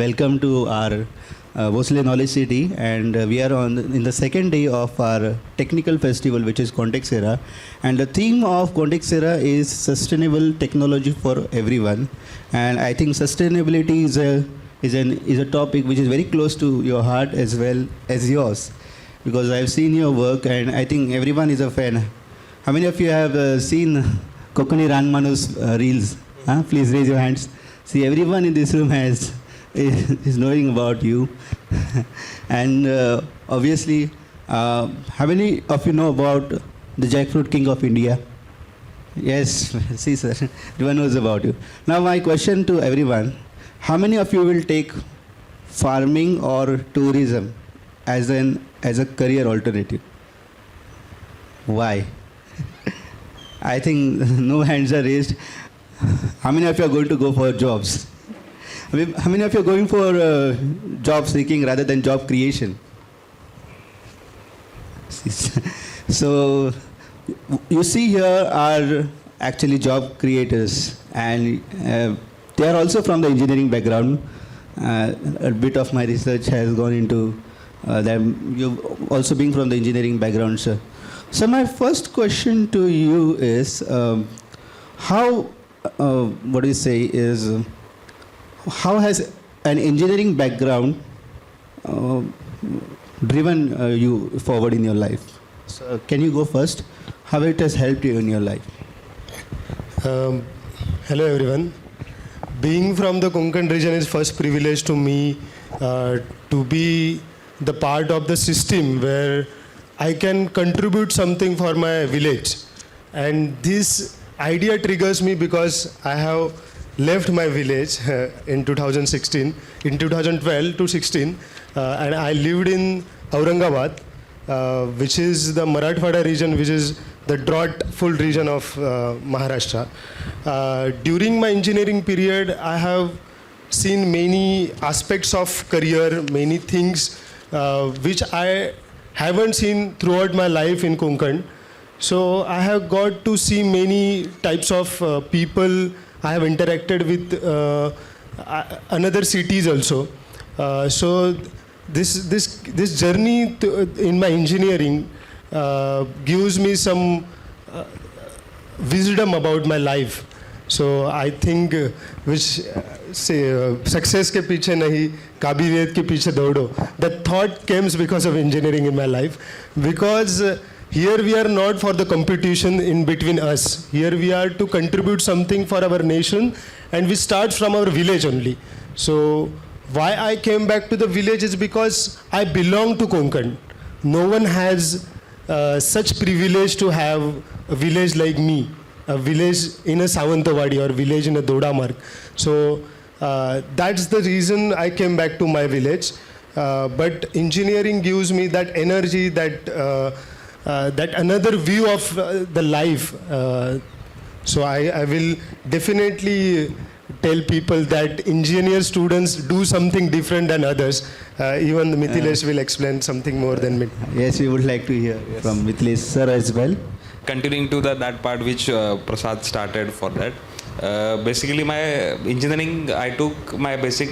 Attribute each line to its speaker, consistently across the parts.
Speaker 1: welcome to our Bhonsale Knowledge City, and we are in the second day of our technical festival, which is Quantexera, and the theme of Quantexera is sustainable technology for everyone. And I think sustainability is a topic which is very close to your heart as well as yours, because I've seen your work and I think everyone is a fan. How many of you have seen Konkani Ranmanus reels? Please raise your hands. See, everyone in this room is knowing about you. And obviously, how many of you know about the Jackfruit King of India? Yes, see sir, everyone knows about you. Now my question to everyone, how many of you will take farming or tourism as a career alternative? Why? I think no hands are raised. How many of you are going to go for jobs? How many of you are going for job seeking rather than job creation? So you see here are actually job creators, and they are also from the engineering background. A bit of my research has gone into them. You've also been from the engineering background, sir. So my first question to you is, how has an engineering background driven you forward in your life? So can you go first? How it has helped you in your life?
Speaker 2: Hello everyone. Being from the Konkan region is first privilege to me to be the part of the system where I can contribute something for my village. And this idea triggers me because I have left my village in 2016, in 2012 to 16, and I lived in Aurangabad, which is the Marathwada region, which is the drought-full region of Maharashtra. During my engineering period, I have seen many aspects of career, many things which I haven't seen throughout my life in Konkan. So I have got to see many types of people. I have interacted with another cities also. So this journey in my engineering gives me some wisdom about my life. So I think which say success ke piche nahi, काबिलियत के पीछे दौड़ो. That thought comes because of engineering in my life, because here we are not for the competition in between us. Here we are to contribute something for our nation, and we start from our village only. So why I came back to the village is because I belong to Konkan. No one has such privilege to have a village like me, a village in a Sawantwadi or village in a Dodamarg. So that's the reason I came back to my village. But engineering gives me that energy, that another view of the life. So I will definitely tell people that engineer students do something different than others. Even Mithilesh will explain something more than me.
Speaker 1: Yes, we would like to hear from Mithilesh sir as well.
Speaker 3: Continuing to that part which Prasad started for that. Basically my engineering, I took my basic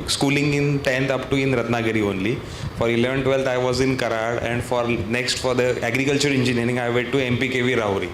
Speaker 3: schooling in 10th up to in Ratnagiri only. For 11th, 12th I was in Karad, and for the agriculture engineering I went to MPKV Rahuri.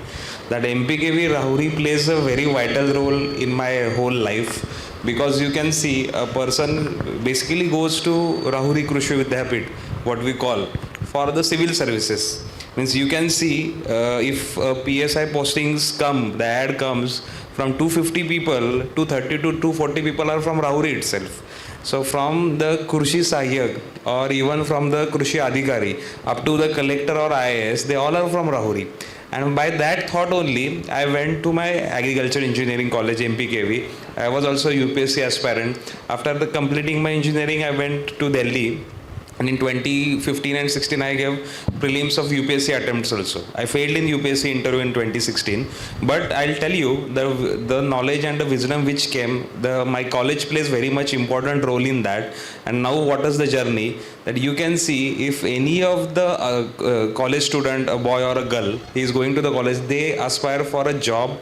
Speaker 3: That MPKV Rahuri plays a very vital role in my whole life, because you can see a person basically goes to Rahuri Krishi Vidyapit, what we call, for the civil services. Means you can see if PSI postings come, the ad comes, from 250 people, 230 to 240 people are from Rahuri itself. So from the Krushi Sahyak or even from the Krushi Adhikari up to the collector or IAS, they all are from Rahuri. And by that thought only, I went to my agriculture engineering college, MPKV. I was also UPSC aspirant. After completing my engineering, I went to Delhi. And in 2015 and 16, I gave prelims of UPSC attempts also. I failed in UPSC interview in 2016. But I'll tell you, the knowledge and the wisdom which came, my college plays very much important role in that. And now what is the journey? That you can see if any of the college student, a boy or a girl, is going to the college, they aspire for a job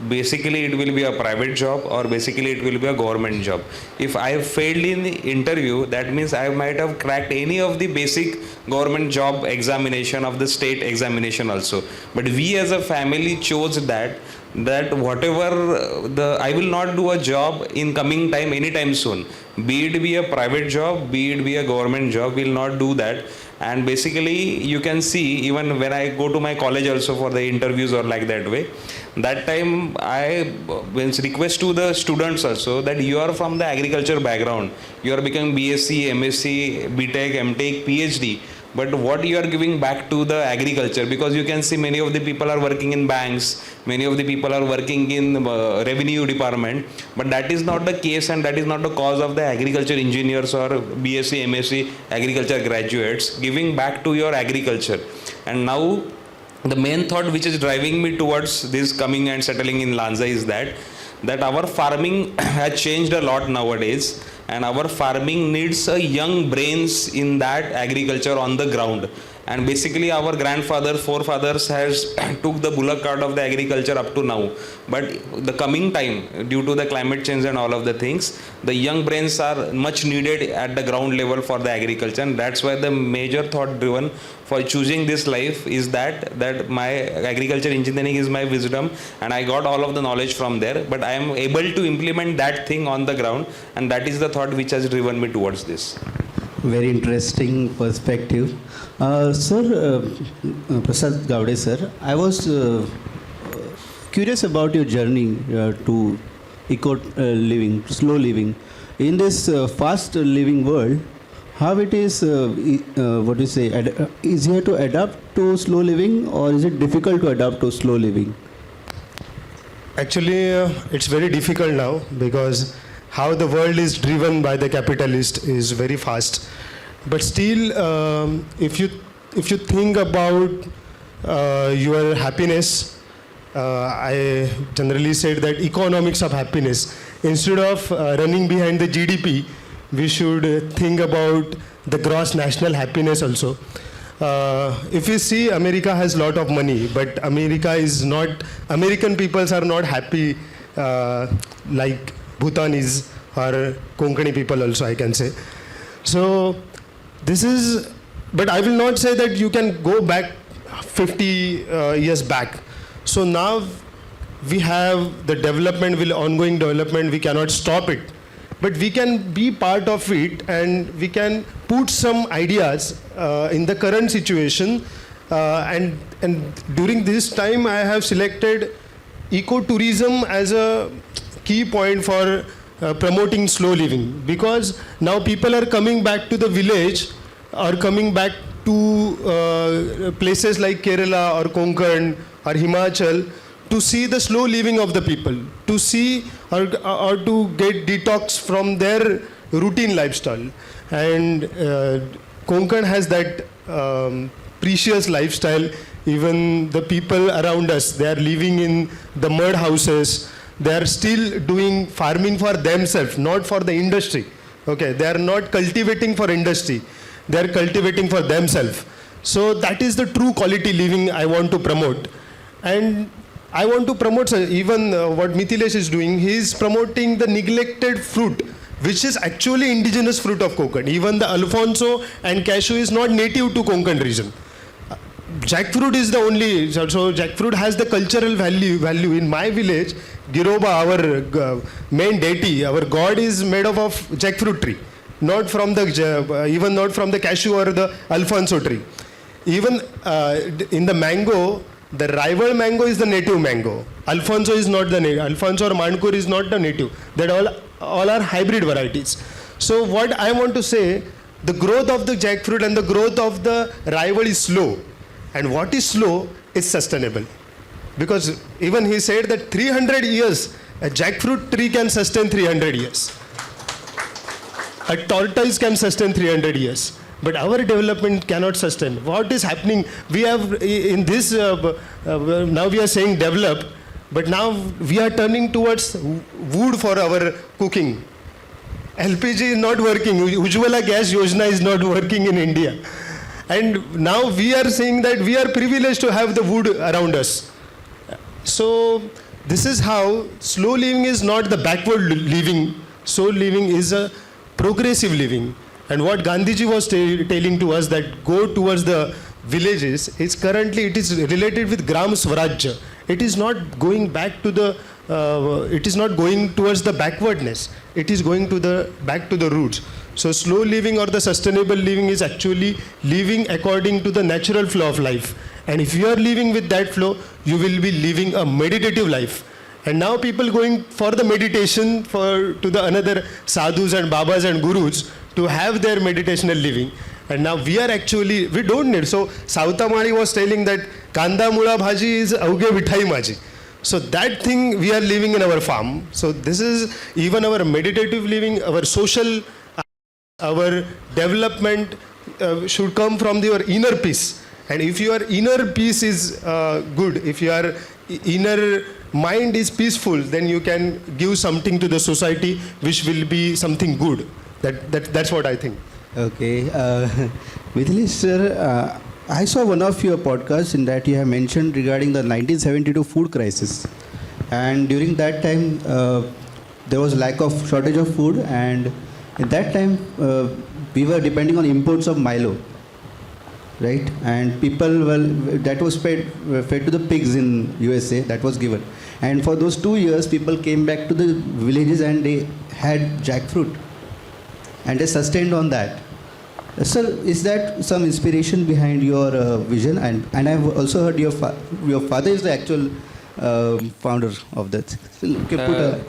Speaker 3: basically it will be a private job or basically it will be a government job. If I failed in the interview, that means I might have cracked any of the basic government job examination of the state examination also. But we as a family chose that whatever I will not do a job in coming time anytime soon. Be it be a private job, be it be a government job, will not do that. And basically you can see even when I go to my college also for the interviews or like that way, that time I request to the students also that you are from the agriculture background, you are becoming BSc, MSc, BTech, MTech, PhD, but what you are giving back to the agriculture, because you can see many of the people are working in banks, many of the people are working in revenue department, but that is not the case and that is not the cause of the agriculture engineers or BSc, MSc agriculture graduates giving back to your agriculture. And now the main thought which is driving me towards this coming and settling in Lanza is that our farming has changed a lot nowadays, and our farming needs a young brains in that agriculture on the ground. And basically our grandfathers, forefathers has took the bullock cart of the agriculture up to now. But the coming time, due to the climate change and all of the things, the young brains are much needed at the ground level for the agriculture. And that's why the major thought driven for choosing this life is that my agriculture engineering is my wisdom and I got all of the knowledge from there. But I am able to implement that thing on the ground, and that is the thought which has driven me towards this.
Speaker 1: Very interesting perspective. Sir, Prasad Gawade sir, I was curious about your journey to eco living, slow living. In this fast living world, how it is, easier to adapt to slow living, or is it difficult to adapt to slow living?
Speaker 2: Actually, it's very difficult now, because how the world is driven by the capitalist is very fast. But still, if you think about your happiness, I generally said that economics of happiness. Instead of running behind the GDP, we should think about the gross national happiness also. If you see, America has a lot of money, but American peoples are not happy like Bhutan is, or Konkani people also, I can say. So this is, but I will not say that you can go back 50 years back. So now we have the development, ongoing development, we cannot stop it. But we can be part of it, and we can put some ideas in the current situation. And during this time, I have selected ecotourism as a key point for promoting slow living, because now people are coming back to the village or coming back to places like Kerala or Konkan or Himachal to see the slow living of the people, to see or to get detox from their routine lifestyle. And Konkan has that precious lifestyle. Even the people around us, they are living in the mud houses. They are still doing farming for themselves, not for the industry. Okay, they are not cultivating for industry. They are cultivating for themselves. So that is the true quality living I want to promote. And I want to promote even what Mithilesh is doing. He is promoting the neglected fruit, which is actually indigenous fruit of Konkan. Even the Alfonso and cashew is not native to Konkan region. Jackfruit is the only, so jackfruit has the cultural value. In my village, Giroba, our main deity, our god is made of jackfruit tree, not from the, even not from the cashew or the Alfonso tree. Even in the mango, the rival mango is the native mango. Alfonso is not the native. Alfonso or Mankur is not the native. That all are hybrid varieties. So what I want to say, the growth of the jackfruit and the growth of the rival is slow. And what is slow is sustainable. Because even he said that 300 years, a jackfruit tree can sustain 300 years. A tortoise can sustain 300 years. But our development cannot sustain. What is happening? We have in this, now we are saying develop, but now we are turning towards wood for our cooking. LPG is not working. Ujjwala Gas Yojana is not working in India. And now we are saying that we are privileged to have the wood around us. So this is how slow living is not the backward living. Slow living is a progressive living. And what Gandhiji was telling to us, that go towards the villages, is currently it is related with Gram Swarajya. It is not going back to the, it is not going towards the backwardness. It is going to the back to the roots. So slow living or the sustainable living is actually living according to the natural flow of life. And if you are living with that flow, you will be living a meditative life. And now people going for the meditation to the another sadhus and babas and gurus to have their meditational living. And now we are actually, we don't need. So Sautamani was telling that Kanda Mula Bhaji is Auge Vithai Maji. So that thing we are living in our farm. So this is even our meditative living, our social, our development should come from your inner peace. And if your inner peace is good, if your inner mind is peaceful, then you can give something to the society which will be something good. That's what I think.
Speaker 1: Okay. Mithilesh sir, I saw one of your podcasts in that you have mentioned regarding the 1972 food crisis. And during that time, there was lack of shortage of food, and at that time, we were depending on imports of Milo. Right, and people, well, that was fed to the pigs in USA, that was given. And for those 2 years, people came back to the villages and they had jackfruit. And they sustained on that. Sir, is that some inspiration behind your vision? And I've also heard your father is the actual founder of that. So,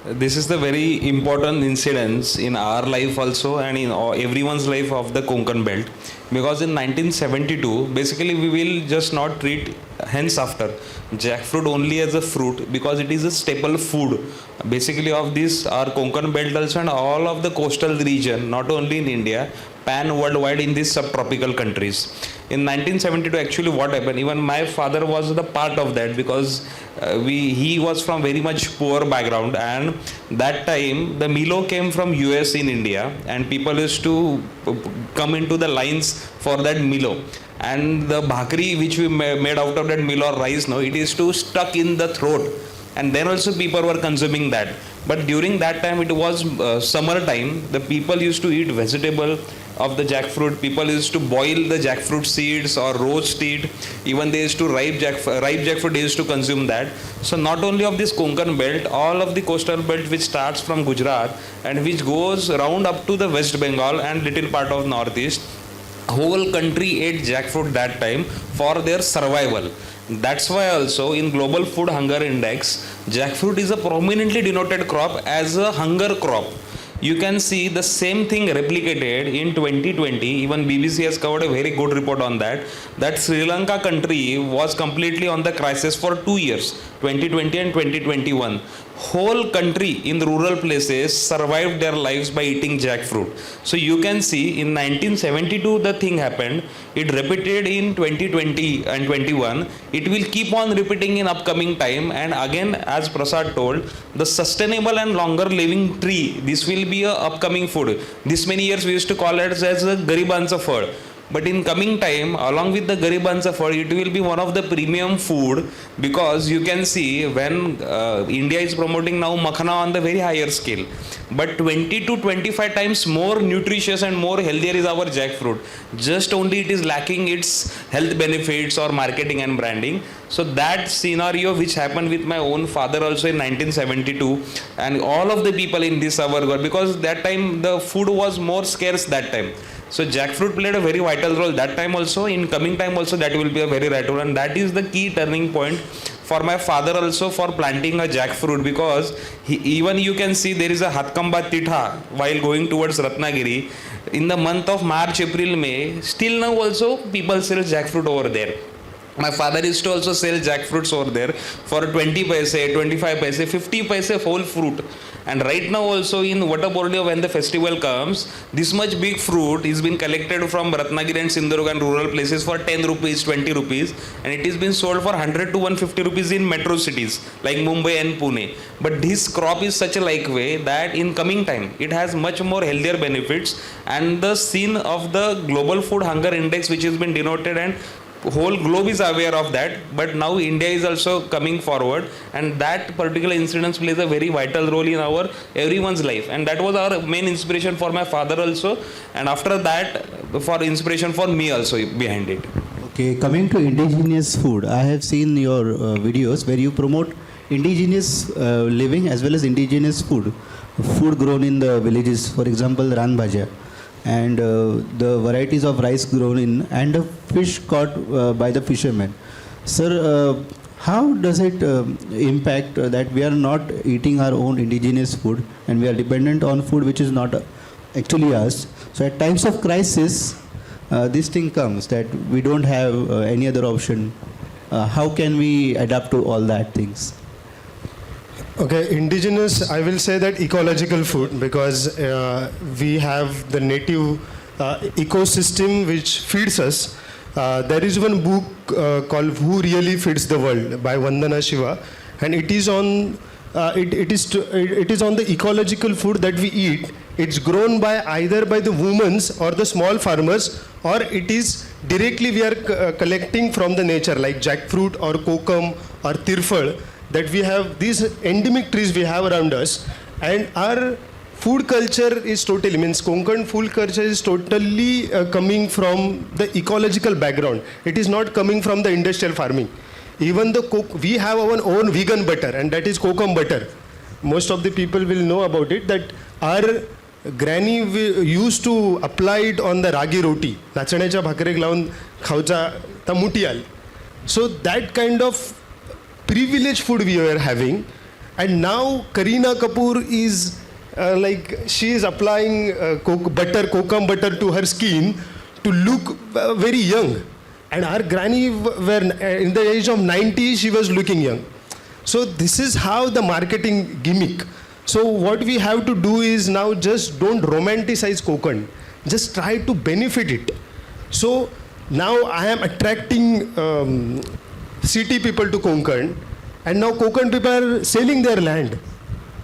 Speaker 3: this is the very important incidence in our life also and in everyone's life of the Konkan belt, because in 1972 basically we will just not treat henceafter jackfruit only as a fruit, because it is a staple food basically of this our Konkan belt also and all of the coastal region, not only in India, pan worldwide in these subtropical countries. In 1972 actually what happened, even my father was the part of that, because he was from very much poor background, and that time the Milo came from US in India and people used to come into the lines for that Milo, and the bhakri which we made out of that Milo rice, no, it is to stuck in the throat, and then also people were consuming that. But during that time it was summer time, the people used to eat vegetable of the jackfruit, people used to boil the jackfruit seeds or roast it, even they used to ripe jackfruit, they used to consume that. So not only of this Konkan belt, all of the coastal belt which starts from Gujarat and which goes round up to the West Bengal and little part of Northeast, whole country ate jackfruit that time for their survival. That's why also in Global Food Hunger Index, jackfruit is a prominently denoted crop as a hunger crop. You can see the same thing replicated in 2020. Even BBC has covered a very good report on that. That Sri Lanka country was completely on the crisis for 2 years, 2020 and 2021. Whole country in the rural places survived their lives by eating jackfruit. So you can see in 1972 the thing happened. It repeated in 2020 and 21. It will keep on repeating in upcoming time. And again, as Prasad told, the sustainable and longer living tree, this will be a upcoming food. This many years we used to call it as a Garibansa fad. But in coming time, along with the Garibansa fad, it will be one of the premium food, because you can see when India is promoting now makhana on the very higher scale. But 20 to 25 times more nutritious and more healthier is our jackfruit. Just only it is lacking its health benefits or marketing and branding. So that scenario which happened with my own father also in 1972 and all of the people in this our world, because that time the food was more scarce that time. So jackfruit played a very vital role that time also. In coming time also that will be a very vital role, and that is the key turning point for my father also for planting a jackfruit, because even you can see there is a Hatkamba Titha while going towards Ratnagiri in the month of March, April, May. Still now also people sell jackfruit over there. My father used to also sell jackfruits over there for 20 paise, 25 paise, 50 paise whole fruit. And right now also in Vatapordia, when the festival comes, this much big fruit is been collected from Ratnagiri and Sindhudurga and rural places for 10 rupees, 20 rupees, and it is been sold for 100 to 150 rupees in metro cities like Mumbai and Pune. But this crop is such a like way that in coming time it has much more healthier benefits, and the scene of the Global Food Hunger Index which has been denoted and whole globe is aware of that, but now India is also coming forward, and that particular incident plays a very vital role in our everyone's life, and that was our main inspiration for my father also, and after that for inspiration for me also behind it.
Speaker 1: Okay, coming to indigenous food, I have seen your videos where you promote indigenous living as well as indigenous food grown in the villages, for example, ran bhaja, and the varieties of rice grown in, and the fish caught by the fishermen. Sir, how does it impact that we are not eating our own indigenous food and we are dependent on food which is not actually ours? So at times of crisis, this thing comes that we don't have any other option. How can we adapt to all that things?
Speaker 2: Okay, indigenous, I will say that ecological food, because we have the native ecosystem which feeds us. There is one book called Who Really Feeds the World by Vandana Shiva, and it is on it is on the ecological food that we eat. It's grown by either by the women or the small farmers, or it is directly we are collecting from the nature, like jackfruit or kokum or tirfal, that we have these endemic trees we have around us. And our food culture is totally, means Konkan food culture is totally coming from the ecological background. It is not coming from the industrial farming. Even we have our own vegan butter, and that is kokum butter. Most of the people will know about it, that our granny used to apply it on the ragi roti. Nachण्याच्या भाकरेक लावून खावचा ता मुटियाल. So that kind of privileged food we were having, and now Kareena Kapoor is like she is applying kokum butter to her skin to look very young, and our granny were in the age of 90, she was looking young. So this is how the marketing gimmick. So what we have to do is now just don't romanticize Konkan, just try to benefit it. So now I am attracting city people to Konkan, and now Konkan people are selling their land.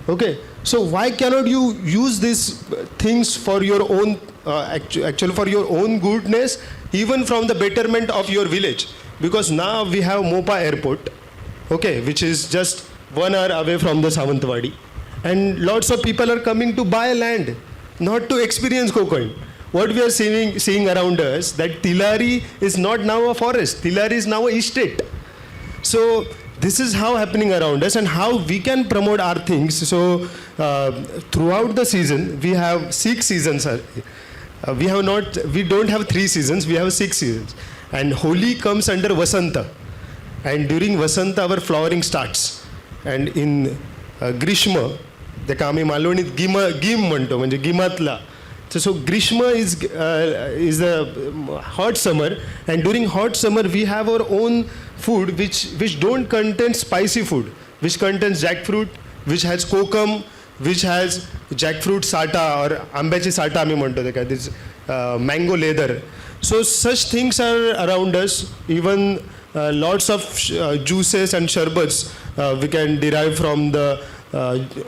Speaker 2: Okay, so why cannot you use these things for your own, actually for your own goodness, even from the betterment of your village? Because now we have Mopa airport, okay, which is just 1 hour away from the Sawantwadi, and lots of people are coming to buy land, not to experience Konkan. What we are seeing around us, that Tilari is not now a forest, Tilari is now a estate. So this is how happening around us, and how we can promote our things. So throughout the season, we have 6 seasons. We don't have 3 seasons, we have 6 seasons. And Holi comes under Vasanta. And during Vasanta, our flowering starts. And in Grishma, the आम्ही मालवणीत गिम म्हणतो, म्हणजे गिमातला. So Grishma is the hot summer, and during hot summer we have our own food which don't contain spicy food, which contains jackfruit, which has kokum, which has jackfruit sata or आंब्याची साठा आम्ही म्हणतो ते काय, this mango leather. So such things are around us. Even lots of juices and sharbats we can derive from the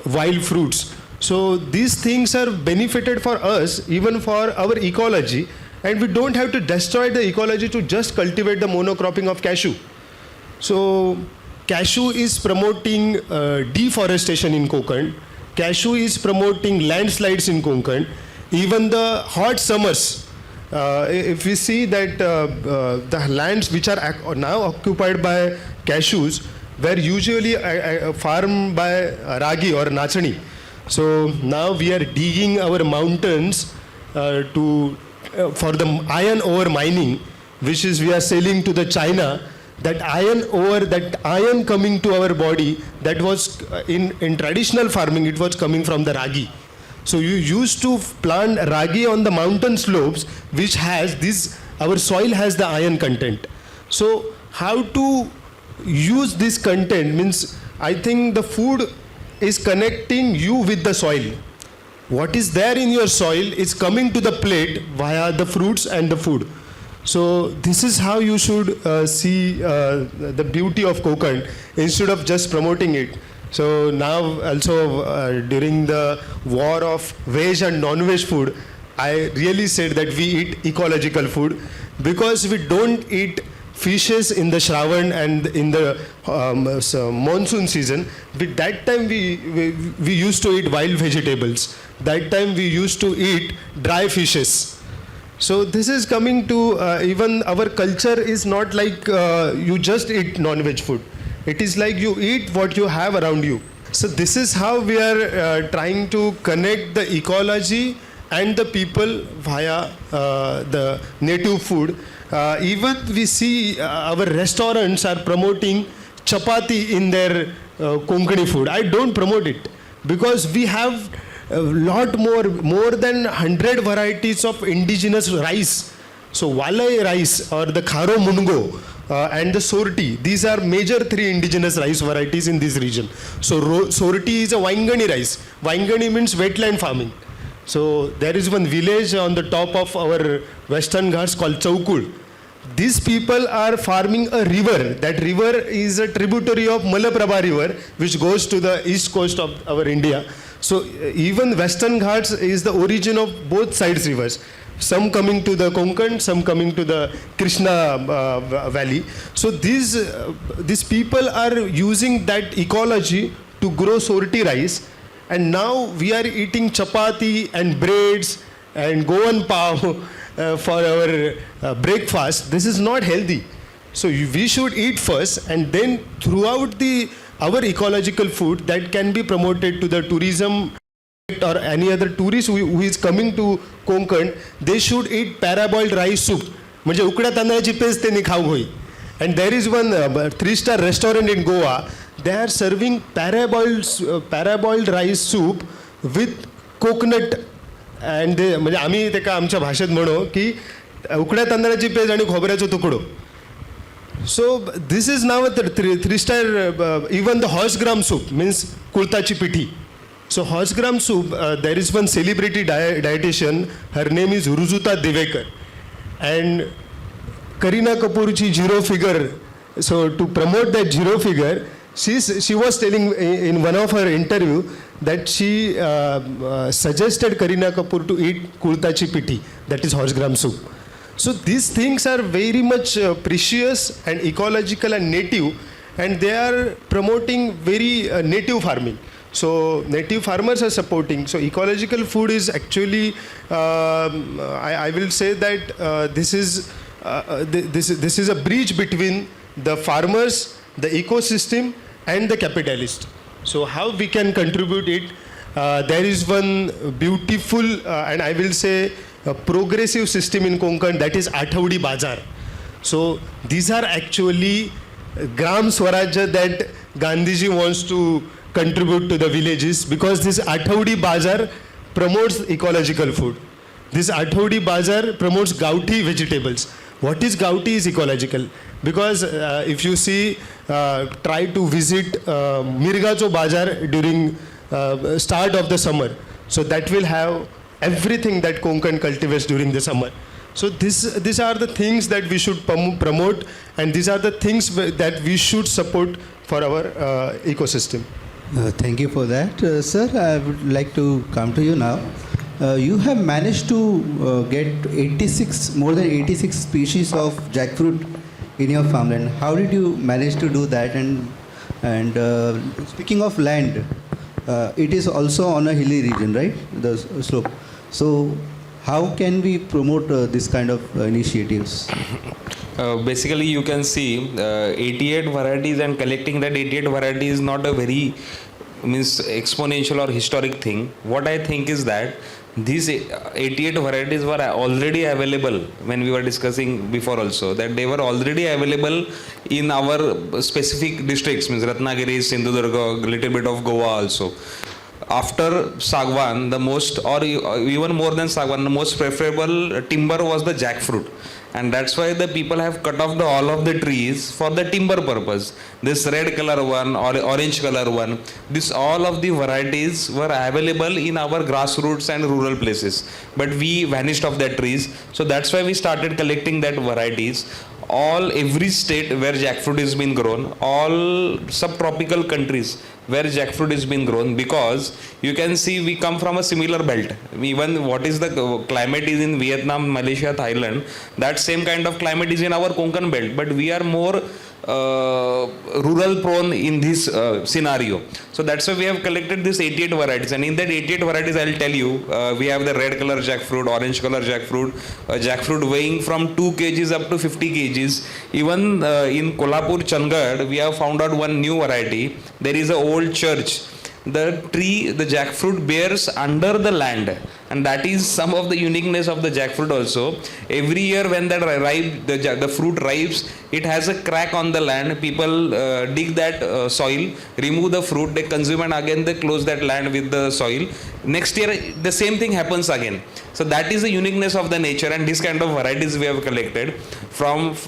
Speaker 2: wild fruits. So these things are benefited for us, even for our ecology, and we don't have to destroy the ecology to just cultivate the monocropping of cashew. So cashew is promoting deforestation in Konkan. Cashew is promoting landslides in Konkan. Even the hot summers, if we see that the lands which are now occupied by cashews were usually farmed by ragi or nachani. So now we are digging our mountains for the iron ore mining, which is we are selling to the China. That iron ore, that iron coming to our body, that was in traditional farming, it was coming from the ragi. So you used to plant ragi on the mountain slopes, which has this, our soil has the iron content. So how to use this content means, I think the food is connecting you with the soil. What is there in your soil is coming to the plate via the fruits and the food. So this is how you should see the beauty of Konkan instead of just promoting it. So now also during the war of veg and non-veg food, I really said that we eat ecological food, because we don't eat fishes in the Shravan and in the monsoon season. With that time we used to eat wild vegetables. That time we used to eat dry fishes. So this is coming to even our culture is not like you just eat non-veg food. It is like you eat what you have around you. So this is how we are trying to connect the ecology and the people via the native food. Even we see our restaurants are promoting chapati in their Konkani food. I don't promote it because we have a lot more than 100 varieties of indigenous rice. So walai rice or the kharo mungo and the sorti, these are major 3 indigenous rice varieties in this region. So sorti is a Waingani rice. Waingani means wetland farming. So there is one village on the top of our Western Ghats called Chaukud. These people are farming a river. That river is a tributary of Malaprabha river, which goes to the east coast of our India. So even Western Ghats is the origin of both sides rivers. Some coming to the Konkan, some coming to the Krishna valley. So these people are using that ecology to grow sorti rice. And now we are eating chapati and breads and goan pav for our breakfast. This is not healthy. So we should eat first, and then throughout our ecological food that can be promoted to the tourism or any other tourist who is coming to Konkan, they should eat paraboiled rice soup. म्हणजे उकड्या तांदळाची page त्यांनी खाऊ होई. And there is one 3-star restaurant in Goa. They are serving paraboiled rice soup with coconut. And म्हणजे आम्ही ते का आमच्या भाषेत म्हणू की उकड्या तांदळाची पेज आणि खोबऱ्याचा तुकडो. So this is now a 3-star, even the horse gram soup means kultachi pithi. So horse gram soup, there is one celebrity dietitian, her name is Rujuta Divekar. And Kareena Kapoor's zero figure, so to promote that zero figure, she was telling in one of her interview that she suggested Kareena Kapoor to eat kultachi pithi, that is horse gram soup. So these things are very much precious and ecological and native, and they are promoting very native farming. So native farmers are supporting. So ecological food is actually, I will say that this is a bridge between the farmers, the ecosystem, and the capitalist. So how we can contribute it? There is one beautiful and I will say a progressive system in Konkan, that is Athawdi Bazar. So these are actually Gram Swarajya that Gandhiji wants to contribute to the villages, because this Athawdi Bazar promotes ecological food. This Athawdi Bazar promotes gauti vegetables. What is gauti is ecological. Because if you see, try to visit Mirgacho Bazar during start of the summer. So that will have everything that Konkan cultivates during the summer. So these are the things that we should promote, and these are the things that we should support for our ecosystem.
Speaker 1: Thank you for that. Sir, I would like to come to you now. You have managed to get more than 86 species of jackfruit in your farmland. How did you manage to do that? And speaking of land, it is also on a hilly region, right? The slope. So how can we promote this kind of initiatives?
Speaker 3: Basically, you can see 88 varieties, and collecting that 88 varieties is not a very exponential or historic thing. What I think is that these 88 varieties were already available when we were discussing before also, that they were already available in our specific districts, means Ratnagiri, Sindhudurga, a little bit of Goa also. After Sagwan, the most, or even more than Sagwan, the most preferable timber was the jackfruit. And that's why the people have cut off all of the trees for the timber purpose. This red color one or orange color one, this all of the varieties were available in our grassroots and rural places. But we vanished off that trees. So that's why we started collecting that varieties. Every state where jackfruit is being grown, all subtropical countries where jackfruit is being grown, because you can see we come from a similar belt. Even what is the climate is in Vietnam, Malaysia, Thailand, that same kind of climate is in our Konkan belt, but we are more rural prone in this scenario. So that's why we have collected this 88 varieties, and in that 88 varieties I'll tell you, we have the red color jackfruit, orange color jackfruit, jackfruit weighing from 2 kgs up to 50 kgs. Even in Kolhapur, Changad, we have found out one new variety. There is an old church. The tree, the jackfruit bears under the land, and that is some of the uniqueness of the jackfruit also. Every year when that the fruit ripes, it has a crack on the land. People dig that soil, remove the fruit, they consume, and again they close that land with the soil. Next year the same thing happens again. So that is the uniqueness of the nature, and this kind of varieties we have collected from 2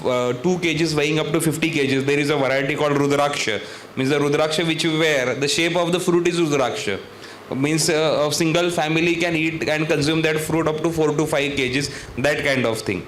Speaker 3: kgs weighing up to 50 kgs. There is a variety called Rudraksha, means the Rudraksha which you wear, the shape of the fruit is Rudraksha. Means a single family can eat and consume that fruit up to 4 to 5 kgs, that kind of thing.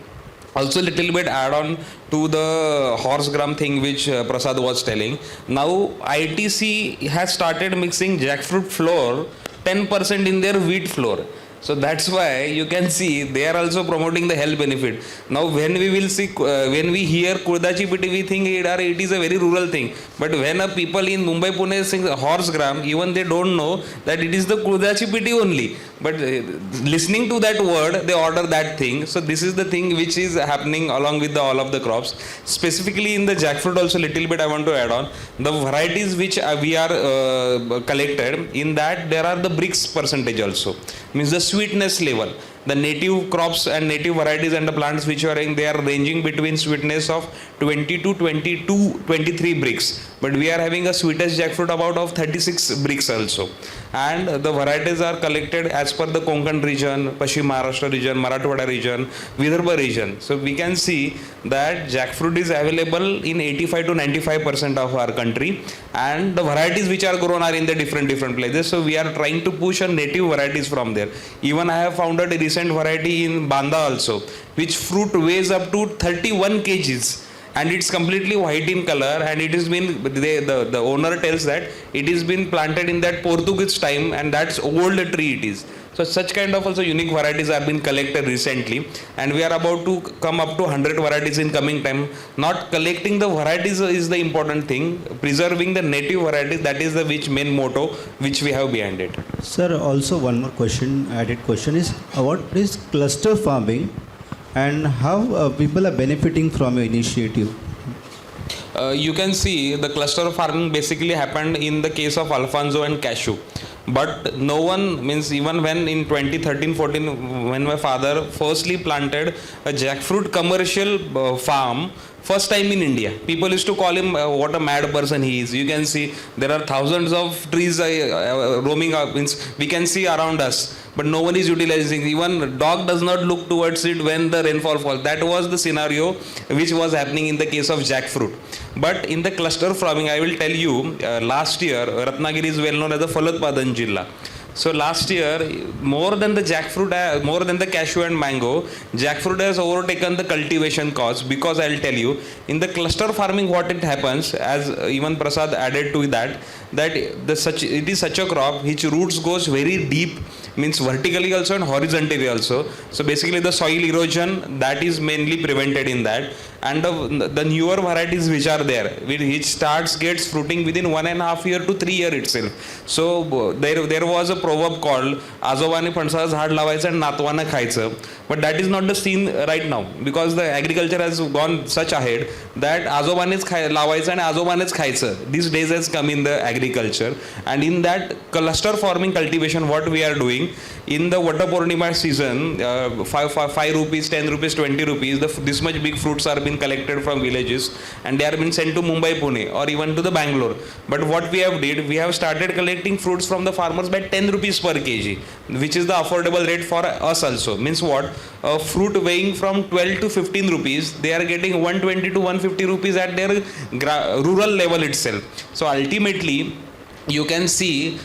Speaker 3: Also little bit add on to the horse gram thing which Prasad was telling. Now ITC has started mixing jackfruit flour 10% in their wheat flour. So that's why you can see they are also promoting the health benefit. Now when we will see, when we hear Kurdachi Piti, we think it is a very rural thing. But when a people in Mumbai, Pune sing horse gram, even they don't know that it is the Kurdachi Piti only. But listening to that word, they order that thing. So this is the thing which is happening along with all of the crops. Specifically in the jackfruit also little bit I want to add on. The varieties which we are collected, in that there are the bricks percentage also. Means the sweetness level. The native crops and native varieties and the plants which are in, they are ranging between sweetness of 20 to 23 bricks. But we are having a sweetest jackfruit about of 36 bricks also. And the varieties are collected as per the Konkan region, Paschim Maharashtra region, Marathwada region, Vidarbha region. So we can see that jackfruit is available in 85 to 95% of our country, and the varieties which are grown are in the different places. So we are trying to push on native varieties from there. Even I have found a recent variety in Banda also, which fruit weighs up to 31 kgs. And it's completely white in color, and it has been, the owner tells that it has been planted in that Portuguese time, and that's old tree it is. So such kind of also unique varieties have been collected recently, and we are about to come up to 100 varieties in coming time. Not collecting the varieties is the important thing, preserving the native varieties, that is the main motto which we have behind it.
Speaker 1: Sir, also one more question, added question is, what is cluster farming and how people are benefiting from your initiative?
Speaker 3: You can see the cluster farming basically happened in the case of Alfonso and cashew. But no one, means even when in 2013-14, when my father firstly planted a jackfruit commercial farm, first time in India, people used to call him what a mad person he is. You can see there are thousands of trees roaming up, means we can see around us, but no one is utilizing. Even dog does not look towards it when the rainfall falls. That was the scenario which was happening in the case of jackfruit. But in the cluster farming, I will tell you, last year Ratnagiri is well known as the Falotpadan Jilla. So last year, more than the jackfruit, more than the cashew and mango, jackfruit has overtaken the cultivation cost, because I'll tell you, in the cluster farming what it happens, as even Prasad added to that it is such a crop which roots goes very deep, means vertically also and horizontally also. So basically the soil erosion, that is mainly prevented in that. And the newer varieties which are there, which gets fruiting within 1.5 year to 3 year itself. So there was a proverb called आजोबाने फणसाचं झाड लावायचं and नातवानं खायचं. But that is not the scene right now, because the agriculture has gone such ahead that आजोबानेच लावायचं and आजोबानेच खायचं. These days has come in the agriculture, and in that cluster farming cultivation what we are doing, in the Vata Purnima season, 5 rupees, 10 rupees, 20 rupees, this much big fruits are being collected from villages, and they are being sent to Mumbai, Pune, or even to the Bangalore. But what we have started collecting fruits from the farmers by 10 rupees per kg, which is the affordable rate for us also. Means what? A fruit weighing from 12 to 15 rupees, they are getting 120 to 150 rupees at their rural level itself. So ultimately, you can see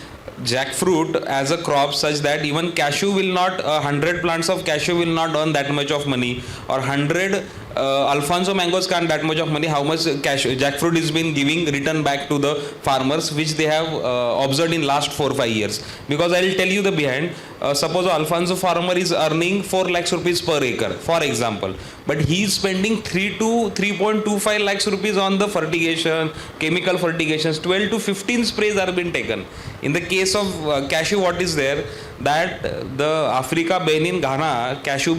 Speaker 3: jackfruit as a crop such that even cashew will not, 100 plants of cashew will not earn that much of money, or 100 Alfonso mangoes can't that much of money. How much cash jackfruit is been giving return back to the farmers, which they have observed in last 4-5 years. Because I will tell you the behind. Suppose Alfonso farmer is earning 4 lakhs rupees per acre, for example, but he is spending 3 to 3.25 lakhs rupees on the fertigation, chemical fertigations. 12 to 15 sprays are being taken. In the case of cashew, what is there, that the Africa, Benin, Ghana cashew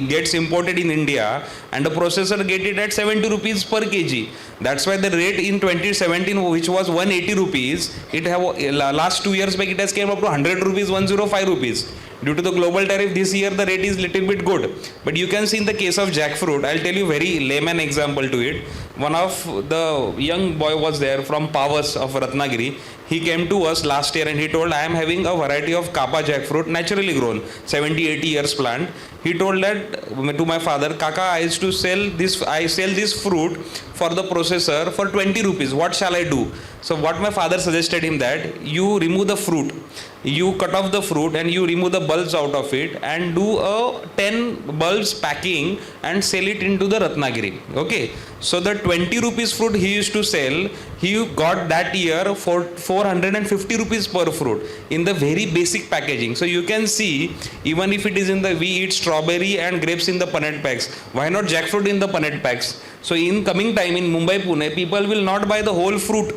Speaker 3: gets imported in India, and the processor get it at 70 rupees per kg. That's why the rate in 2017, which was 180 rupees, it have last 2 years back it has came up to 100 rupees, 105 rupees. Due to the global tariff, this year the rate is little bit good. But you can see in the case of jackfruit, I'll tell you very layman example to it. One of the young boy was there from Pavas of Ratnagiri. He came to us last year and he told, I am having a variety of Kappa jackfruit, naturally grown, 70-80 years plant. He told that to my father, Kaka, I sell this fruit for the processor for 20 rupees. What shall I do? So what my father suggested him that you remove the fruit, you cut off the fruit and you remove the bulbs out of it and do a 10 bulbs packing and sell it into the Ratnagiri. Okay. So the 20 rupees fruit he used to sell, he got that year for 450 rupees per fruit in the very basic packaging. So you can see, even if it is in the, we eat strawberry and grapes in the punnet packs, why not jackfruit in the punnet packs? So in coming time in Mumbai, Pune, people will not buy the whole fruit.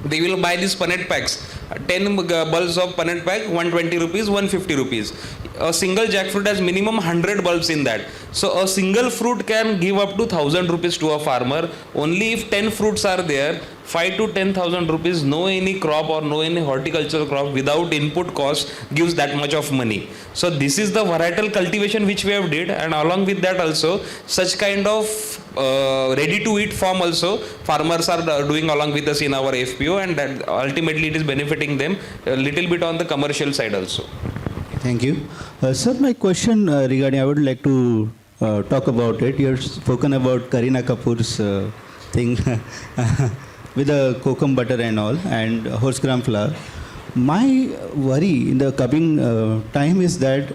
Speaker 3: They will buy these punnet packs. 10 bulbs of punnet pack, 120 rupees, 150 rupees. A single jackfruit has minimum 100 bulbs in that. So a single fruit can give up to 1000 rupees to a farmer. Only if 10 fruits are there, 5 to 10,000 rupees, no any crop or no any horticultural crop without input cost gives that much of money. So this is the varietal cultivation which we have did, and along with that also such kind of ready to eat farm also farmers are doing along with us in our FPO, and that ultimately it is benefiting them a little bit on the commercial side also.
Speaker 1: Thank you. Sir, my question regarding, I would like to talk about it. You have spoken about Kareena Kapoor's thing with the cocoa butter and all, and horse gram flour. My worry in the coming time is that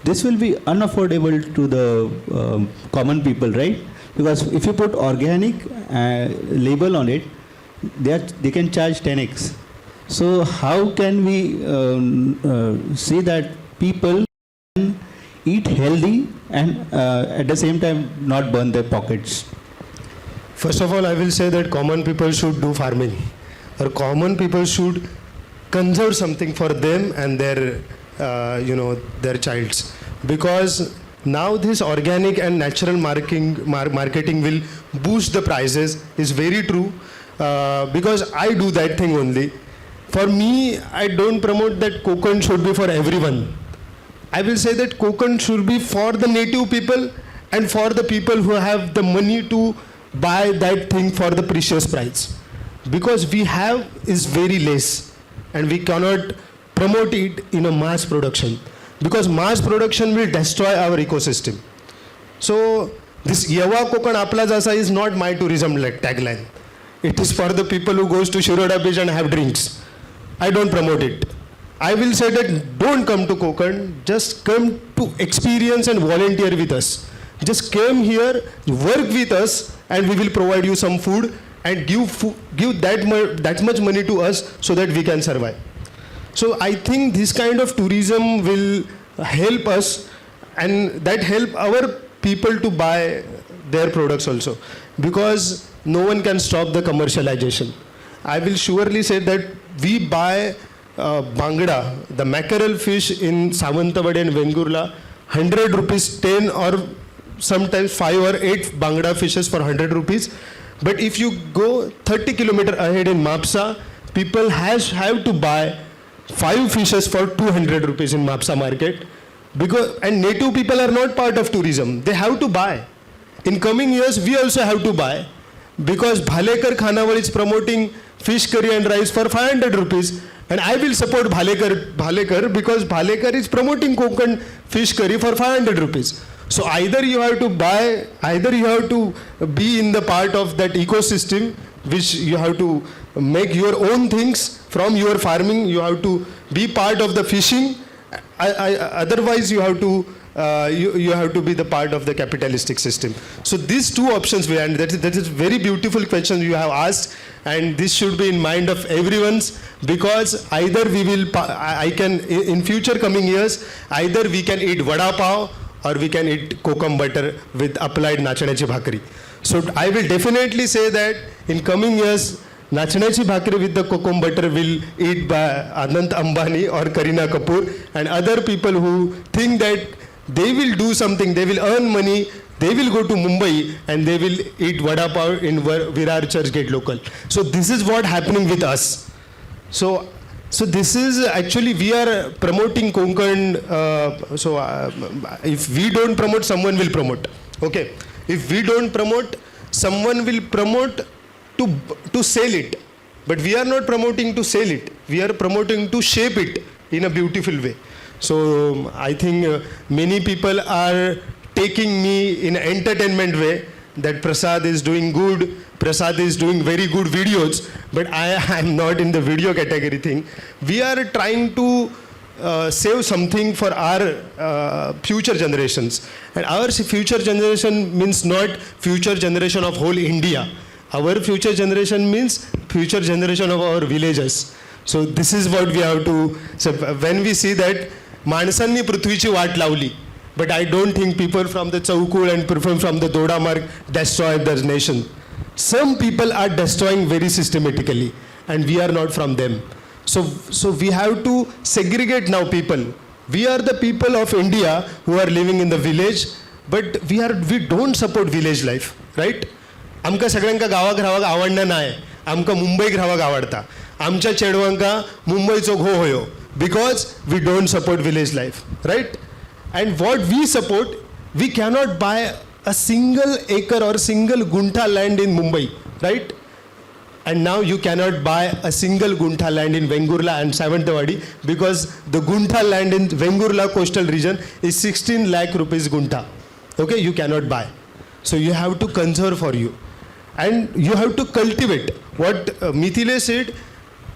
Speaker 1: this will be unaffordable to the common people, right? Because if you put organic label on it, they can charge 10x. So how can we say that people can eat healthy and at the same time not burn their pockets?
Speaker 2: First of all, I will say that common people should do farming, or common people should conserve something for them and their, their childs. Because now this organic and natural marketing will boost the prices is very true. Because I do that thing only. For me, I don't promote that Konkan should be for everyone. I will say that Konkan should be for the native people and for the people who have the money to buy that thing for the precious price. Because we have is very less and we cannot promote it in a mass production. Because mass production will destroy our ecosystem. So this Yawa Konkan Apla Jasa is not my tourism tagline. It is for the people who goes to Shiroda beach and have drinks. I don't promote it. I will say that don't come to Konkan, just come to experience and volunteer with us. Just come here, work with us, and we will provide you some food and give that much money to us so that we can survive. So I think this kind of tourism will help us, and that help our people to buy their products also. Because no one can stop the commercialization. I will surely say that we buy bangda, the mackerel fish in Sawantwadi and Vengurla, 100 rupees, 10 or sometimes 5 or 8 bangda fishes for 100 rupees. But if you go 30 kilometers ahead in Mapsa, people have to buy 5 fishes for 200 rupees in Mapsa market. And native people are not part of tourism. They have to buy. In coming years, we also have to buy. Because Bhalekar Khanawal is promoting fish curry and rice for 500 rupees. And I will support Bhalekar because Bhalekar is promoting Konkan fish curry for 500 rupees. So either you have to buy, either you have to be in the part of that ecosystem, which you have to make your own things from your farming, you have to be part of the fishing. Otherwise you have to you have to be the part of the capitalistic system. So these two options we have, and that is very beautiful question you have asked, and this should be in mind of everyone's, because either we will, I can, in future coming years, either we can eat vada pav or we can eat kokum butter with applied nachanachi bhakri. So I will definitely say that in coming years, nachanachi bhakri with the kokum butter will eat by Anant Ambani or Kareena Kapoor and other people who think that they will do something, they will earn money, they will go to Mumbai and they will eat vada pav in Virar Churchgate local. So this is what happening with us. So this is actually, we are promoting Konkan. If we don't promote, someone will promote. Okay. If we don't promote, someone will promote to sell it. But we are not promoting to sell it. We are promoting to shape it in a beautiful way. So I think many people are taking me in an entertainment way that Prasad is doing good, Prasad is doing very good videos, but I am not in the video category thing. We are trying to save something for our future generations. And our future generation means not future generation of whole India. Our future generation means future generation of our villages. So this is what we have to, so when we see that माणसांनी पृथ्वीची वाट लावली, but I don't think people from the Chaukul and people from the Doda Marg destroy the nation. Some people are destroying very systematically and we are not from them. So we have to segregate now people. We are the people of India who are living in the village, but we don't support village life, right? आमकां सगळ्यांका गावाक रावक आवडना नाय, आमकां मुंबईक रावक आवडटा, आमच्या चेडवांका मुंबईचो घो होयो, because we don't support village life, right? And what we support, we cannot buy a single acre or single gunta land in Mumbai, right? And now you cannot buy a single gunta land in Vengurla and Sawantwadi because the gunta land in Vengurla coastal region is 16 lakh rupees gunta. Okay, you cannot buy. So you have to conserve for you. And you have to cultivate. What Mithilesh said,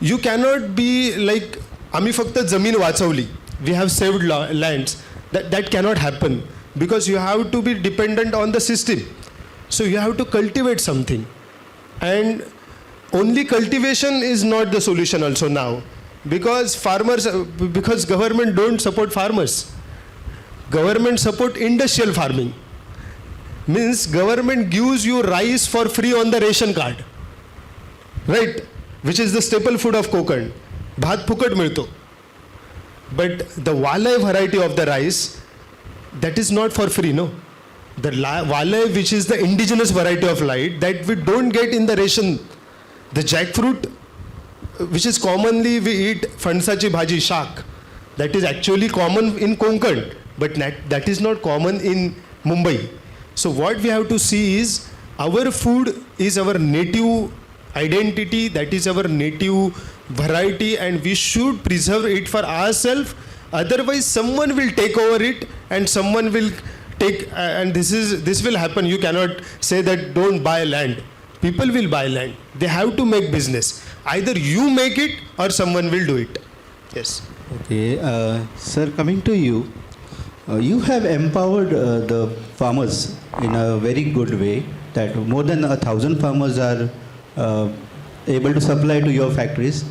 Speaker 2: you cannot be like, आम्ही फक्त जमीन वाचवली, we have saved lands. That cannot happen because you have to be dependent on the system. So you have to cultivate something. And only cultivation is not the solution also now, because government don't support farmers. Government support industrial farming. Means government gives you rice for free on the ration card, right? Which is the staple food of Konkan. भात फुकट मिळतो. But the Walai variety of the rice, that is not for free, no? The Walai, which is the indigenous variety of light, that we don't get in the ration. The jackfruit, which is commonly we eat fansachi bhaji shak, that is actually common in Konkan, but that is not common in Mumbai. So what we have to see is our food is our native identity, that is our native variety, and we should preserve it for ourselves. Otherwise someone will take over it and someone will take, and this will happen. You cannot say that don't buy land. People will buy land. They have to make business. Either you make it or someone will do it. Yes.
Speaker 1: Okay, sir, coming to you, you have empowered the farmers in a very good way, that more than 1,000 farmers are able to supply to your factories.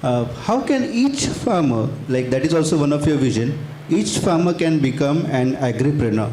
Speaker 1: How can each farmer, like that is also one of your vision, each farmer can become an agripreneur?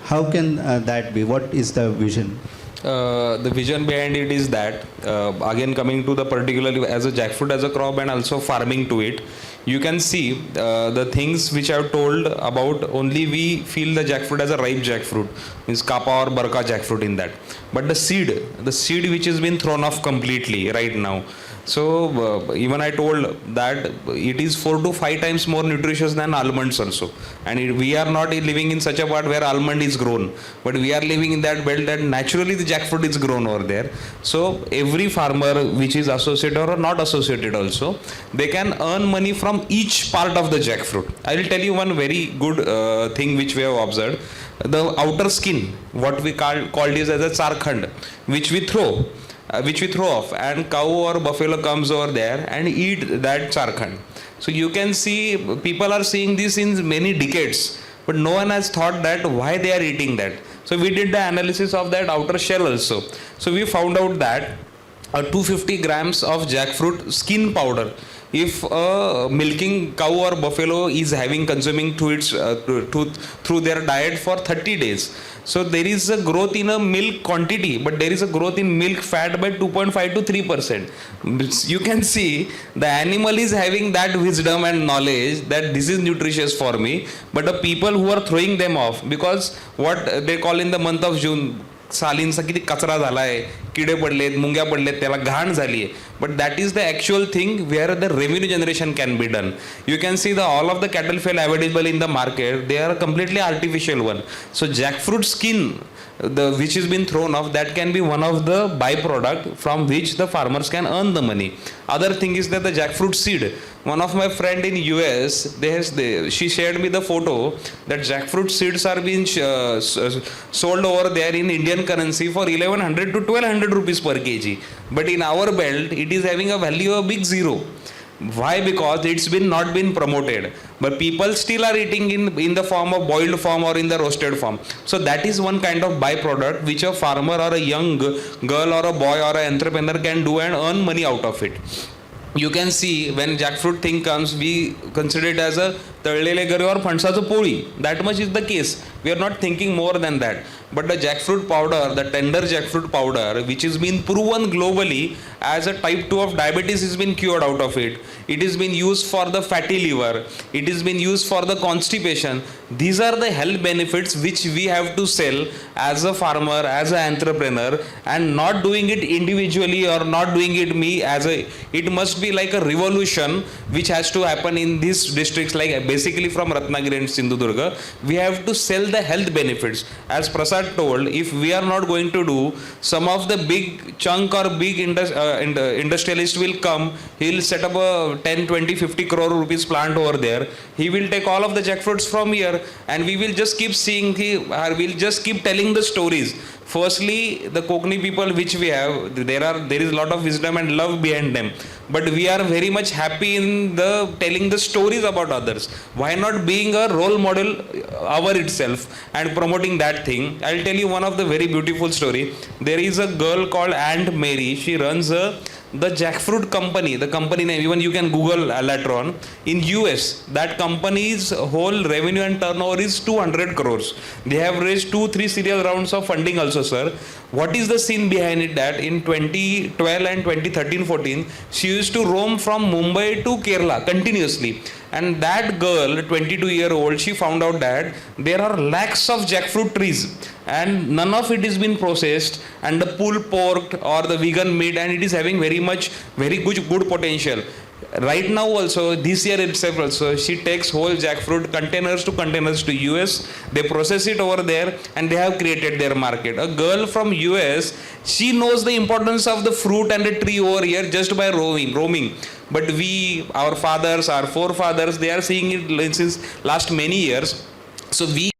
Speaker 1: How can that be? What is the vision?
Speaker 3: The vision behind it is that, again coming to the particularly as a jackfruit as a crop and also farming to it, you can see the things which I have told about, only we feel the jackfruit as a ripe jackfruit, means Kappa or Barka jackfruit in that. But the seed which has been thrown off completely right now. So even I told that it is 4 to 5 times more nutritious than almonds also. And we are not living in such a part where almond is grown, but we are living in that belt that naturally the jackfruit is grown over there. So every farmer which is associated or not associated also, they can earn money from each part of the jackfruit. I will tell you one very good thing which we have observed. The outer skin, what we called is as a charkhand, which we throw off, and cow or buffalo comes over there and eat that charkhand. So you can see people are seeing this in many decades, but no one has thought that why they are eating that. So we did the analysis of that outer shell also. So we found out that 250 grams of jackfruit skin powder, if a milking cow or buffalo is consuming through their diet for 30 days, so there is a growth in a milk quantity, but there is a growth in milk fat by 2.5 to 3%. You can see the animal is having that wisdom and knowledge that this is nutritious for me, but the people who are throwing them off, because what they call in the month of June, सालींचा किती कचरा झालाय, किडे पडलेत, मुंग्या पडलेत, त्याला घाण झाली आहे. But that is the actual thing where the revenue generation can be done. You can see all of the cattle fail available in the market, they are completely artificial one. So jackfruit skin, which has been thrown off, that can be one of the byproduct from which the farmers can earn the money. Other thing is that the jackfruit seed. One of my friend in US, she shared me the photo that jackfruit seeds are being sold over there in Indian currency for 1100 to 1200 rupees per kg. But in our belt, it is having a value of big zero. Why? Because it's not been promoted, but people still are eating in the form of boiled form or in the roasted form. So that is one kind of byproduct which a farmer or a young girl or a boy or an entrepreneur can do and earn money out of it. You can see when jackfruit thing comes, we consider it as a तळलेले गरे or फणसाचं पोळी. That much is the case. We are not thinking more than that. But the jackfruit powder, the tender jackfruit powder, which has been proven globally as a type 2 of diabetes, has been cured out of it. It has been used for the fatty liver. It has been used for the constipation. These are the health benefits which we have to sell as a farmer, as an entrepreneur, and not doing it individually or not doing it me as a, it must be like a revolution which has to happen in these districts, like basically from Ratnagiri and Sindhudurga. We have to sell the health benefits. As Prasad told, if we are not going to do, some of the big chunk or big industrialist will come, he will set up a 10, 20, 50 crore rupees plant over there. He will take all of the jackfruits from here and we will just keep seeing, we'll just keep telling the stories. Firstly, the Konkani people which we have, there is a lot of wisdom and love behind them. But we are very much happy in telling the stories about others. Why not being a role model our itself and promoting that thing? I'll tell you one of the very beautiful story. There is a girl called Aunt Mary. She runs the jackfruit company. The company name, even you can Google later on. In US, that company's whole revenue and turnover is 200 crores. They have raised 2-3 serial rounds of funding also, sir. What is the scene behind it? That in 2012 and 2013-14, she used to roam from Mumbai to Kerala continuously. And that girl, 22-year-old, she found out that there are lakhs of jackfruit trees and none of it is been processed, and the pulled pork or the vegan meat, and it is having very good potential. Right now also, this year itself also, she takes whole jackfruit containers to US, they process it over there and they have created their market. A girl from US, she knows the importance of the fruit and the tree over here just by roaming. But we, our fathers, our forefathers, they are seeing it since last many years. So we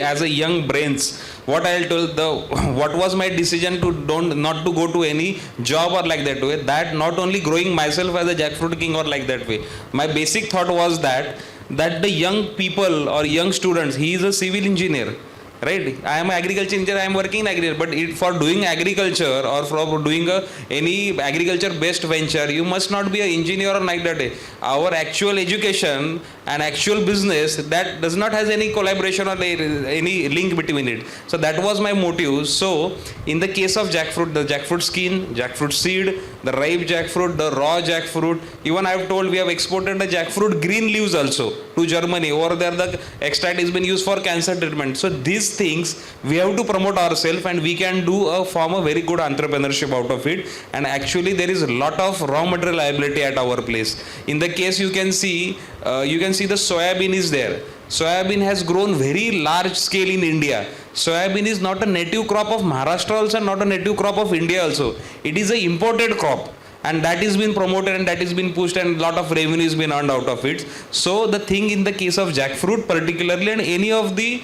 Speaker 3: as a young brains, what was my decision to not to go to any job or like that way, that not only growing myself as a jackfruit king or like that way. My basic thought was that the young people or young students, he is a civil engineer. Right, I am an agriculture engineer, I am working in agriculture, but for doing agriculture or for doing any agriculture based venture, you must not be an engineer or like that. Our actual education and actual business, that does not has any collaboration or any link between it. So that was my motive. So in the case of jackfruit, the jackfruit skin, jackfruit seed, the ripe jackfruit, the raw jackfruit, even I have told we have exported the jackfruit green leaves also to Germany. Over there the extract has been used for cancer treatment. So these things we have to promote ourselves, and we can form a very good entrepreneurship out of it. And actually there is a lot of raw material liability at our place. In the case you can see the soybean is there. Soybean has grown very large scale in India. Soybean is not a native crop of Maharashtra also, not a native crop of India also. It is an imported crop. And that is been promoted and that is been pushed, and a lot of revenue is been earned out of it. So the thing in the case of jackfruit particularly, and any of the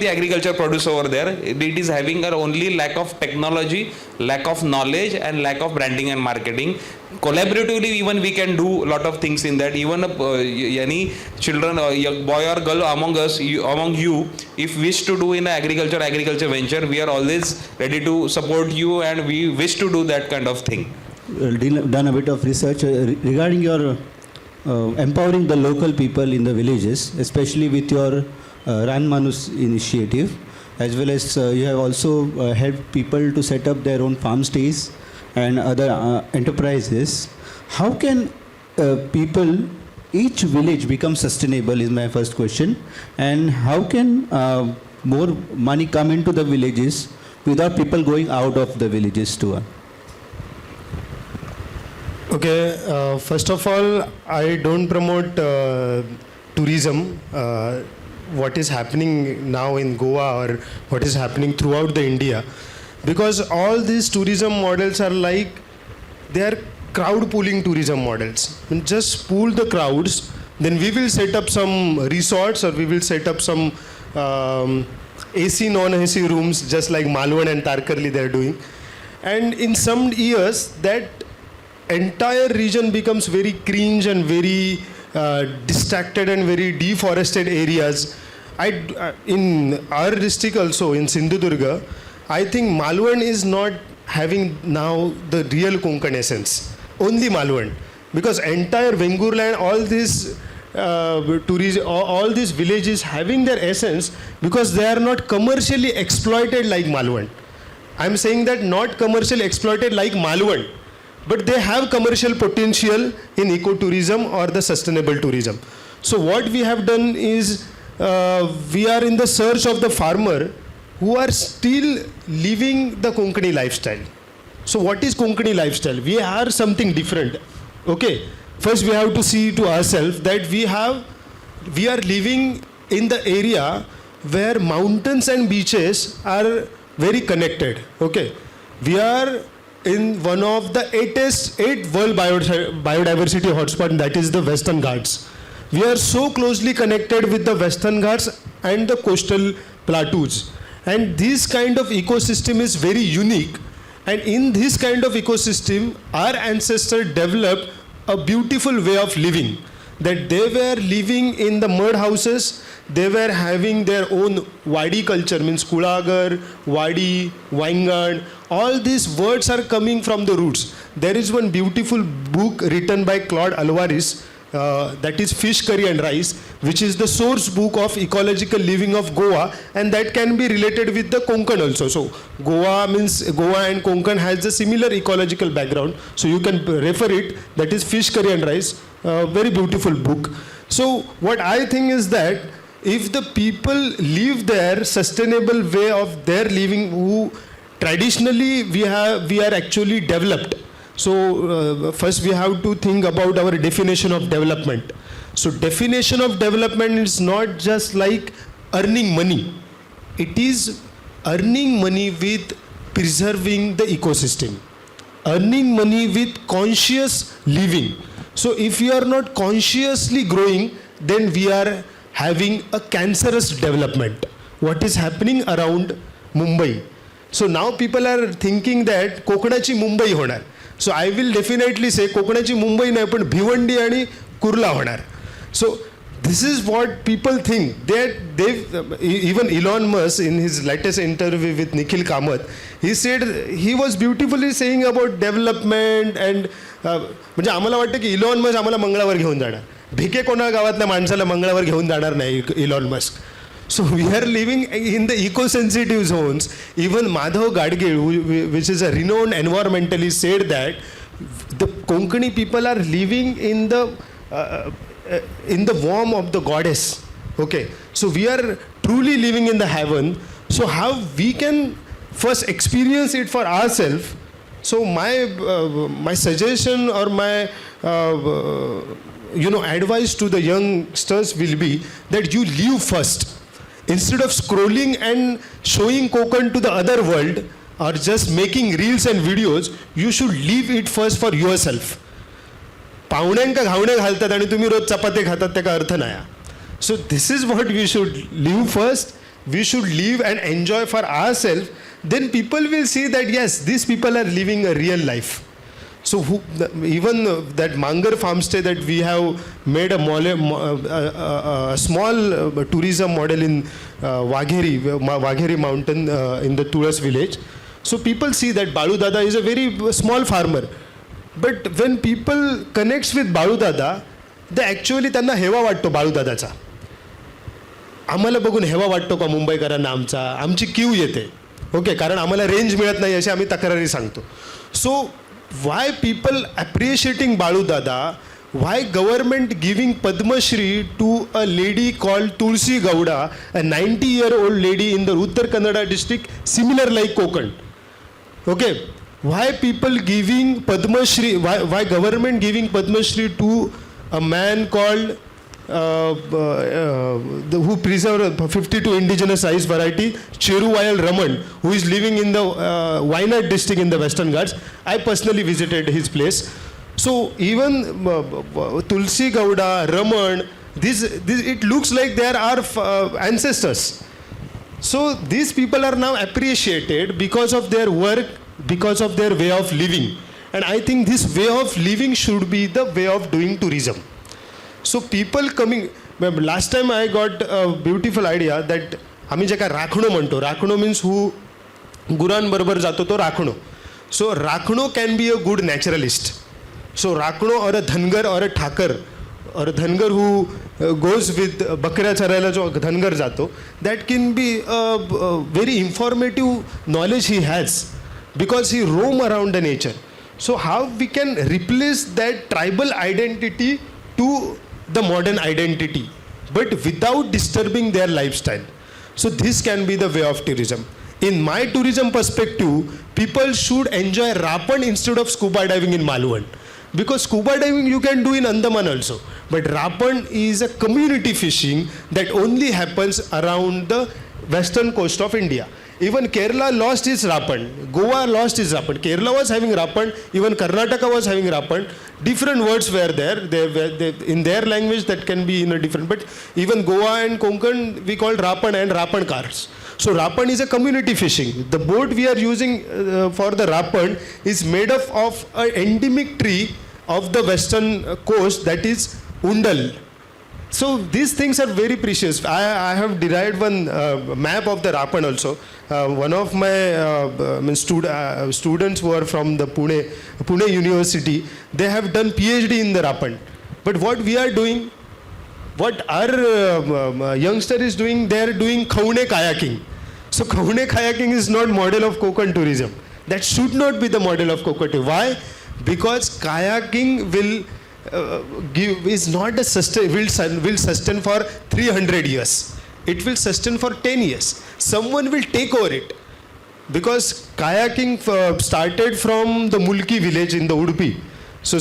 Speaker 3: agriculture produce over there, it is having only lack of technology, lack of knowledge and lack of branding and marketing. collaboratively even we can do a lot of things in that. Even any children or young boy or girl among us, among you, if wish to do in agriculture venture, we are always ready to support you, and we wish to do that kind of thing.
Speaker 1: Done a bit of research regarding your empowering the local people in the villages, especially with your Ranmanus initiative, as well as you have also helped people to set up their own farm stays and other enterprises. How can people, each village become sustainable is my first question, and how can more money come into the villages without people going out of the villages too?
Speaker 2: Okay, first of all, I don't promote tourism, what is happening now in Goa or what is happening throughout the India, because all these tourism models are like, they are crowd pooling tourism models. And just pool the crowds, then we will set up some resorts or we will set up some AC, non-AC rooms, just like Malwan and Tarkarli they are doing. And in some years, that entire region becomes very cringe and very distracted and very deforested areas. In our district also, in Sindhudurga, I think Malwan is not having now the real Konkan essence. Only Malwan. Because entire Vengur land, all these all these villages having their essence because they are not commercially exploited like Malwan. I'm saying that not commercially exploited like Malwan, but they have commercial potential in ecotourism or the sustainable tourism. So what we have done is we are in the search of the farmer who are still living the Konkani lifestyle. So what is Konkani lifestyle? We are something different. Okay, first we have to see to ourselves that we are living in the area where mountains and beaches are very connected. Okay, we are in one of the 8 world biodiversity hotspot, that is the Western Ghats. We are so closely connected with the Western Ghats and the coastal plateaus. And this kind of ecosystem is very unique. And in this kind of ecosystem, our ancestors developed a beautiful way of living. That they were living in the mud houses, they were having their own Wadi culture, means Kulagar, Wadi, Waingad. All these words are coming from the roots. There is one beautiful book written by Claude Alvarez, that is Fish Curry and Rice, which is the source book of ecological living of Goa, and that can be related with the Konkan also. So Goa and Konkan has a similar ecological background, so you can refer it. That is Fish Curry and Rice, very beautiful book. So what I think is that if the people live their sustainable way of their living, who traditionally we are actually developed. So first we have to think about our definition of development. So definition of development is not just like earning money. It is earning money with preserving the ecosystem. Earning money with conscious living. So if we are not consciously growing, then we are having a cancerous development. What is happening around Mumbai? So now people are thinking that Kokanachi Mumbai honar. So I will definitely say Kokanachi Mumbai nahi, but Bhivandi आणि Kurla honar. So this is what people think. Even Elon Musk in his latest interview with Nikhil Kamath, he said, he was beautifully saying about development and म्हणजे आम्हाला वाटतं की Elon Musk आम्हाला मंगळावर घेऊन जाणार. भिके कोणा गावातल्या माणसाला मंगळावर घेऊन जाणार नाही Elon Musk. So we are living in the eco-sensitive zones. Even Madhav Gadgil, which is a renowned environmentalist, said that the Konkani people are living in the warmth of the goddess. Okay, so we are truly living in the heaven. So how we can first experience it for ourselves. So my suggestion or my advice to the youngsters will be that you live first. Instead of scrolling and showing Konkan to the other world or just making reels and videos, you should leave it first for yourself. पाहुण्यांका घावणे घालतात आणि तुम्ही रोज चपाती खातात त्याचा अर्थ नाही. So this is what we should live first. We should live and enjoy for ourselves. Then people will see that yes, these people are living a real life. So even that Mangar farmstay that we have made a small tourism model in Wagheri mountain in the Turas village. So people see that Balu Dada is a very small farmer. But when people connects with Balu Dada, they actually त्यांना हेवा वाटतो बाळू दादाचा. आम्हाला बघून हेवा वाटतो का मुंबईकरांना आमची क्यू येते. ओके, कारण आम्हाला रेंज मिळत नाही अशी आम्ही तक्रारी सांगतो. सो why people appreciating Balu Dada, why government giving Padma Shri to a lady called Tulsi Gawade, a 90-year-old lady in the Uttar Kannada district, similar like Konkan. Okay, why people giving Padma Shri, why government giving Padma Shri to a man called who preserved 52 indigenous rice variety, Cheruvayal Raman, who is living in the Wayanad district in the Western Ghats. I personally visited his place. So even Tulsi Gawade, Raman, this it looks like they are our ancestors. So these people are now appreciated because of their work, because of their way of living. And I think this way of living should be the way of doing tourism. So people coming, last time I got a beautiful idea that आम्ही जे काय राखणो म्हणतो, राखणो means who गुरांबरोबर जातो तो राखणो. So राखणो can be a good naturalist. So राखणो or a Dhangar or a Thakur or a Dhangar who goes with बकऱ्या चरायला जो धनगर जातो, that can be a very informative knowledge he has because he roam around the nature. So how we can replace that tribal identity to the modern identity, but without disturbing their lifestyle. So this can be the way of tourism. In my tourism perspective, people should enjoy Rapan instead of scuba diving in Malwan. Because scuba diving you can do in Andaman also. But Rapan is a community fishing that only happens around the western coast of India. Even Kerala lost its Rapan. Goa lost its Rapan. Kerala was having Rapan. Even Karnataka was having Rapan. Different words were there. They, in their language that can be in a different. But even Goa and Konkan we called Rapan and Rapan cars. So Rapan is a community fishing. The boat we are using for the Rapan is made up of an endemic tree of the western coast, that is Undal. So these things are very precious. I have derived one map of the Rapan also. One of my students who are from the Pune University, they have done PhD in the Rapan. But what we are doing, what our youngster is doing, they are doing Khaune kayaking. So Khaune kayaking is not model of Konkan tourism. That should not be the model of Konkan tourism. Why? Because kayaking will is not a will sustain for 300 years. It will sustain for 10 years. Someone will take over it. Because kayaking started from the Mulki village in the Udupi. So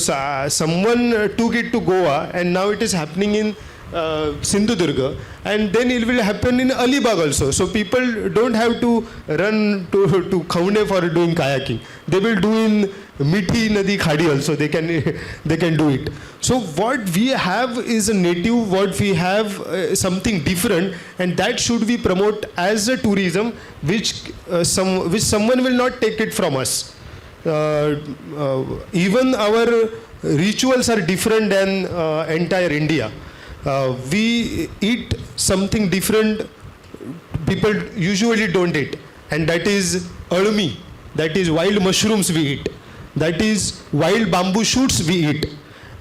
Speaker 2: someone took it to Goa and now it is happening in Sindhudurga, and then it will happen in Alibag also. So people don't have to run to Khaune for doing kayaking. They will do in Mithi Nadi Khadi also. They can do it. So what we have is a native. What we have something different, and that should we promote as a tourism, which someone will not take it from us. Even our rituals are different than entire India. We eat something different people usually don't eat, and that is almi, that is wild mushrooms we eat, that is wild bamboo shoots we eat,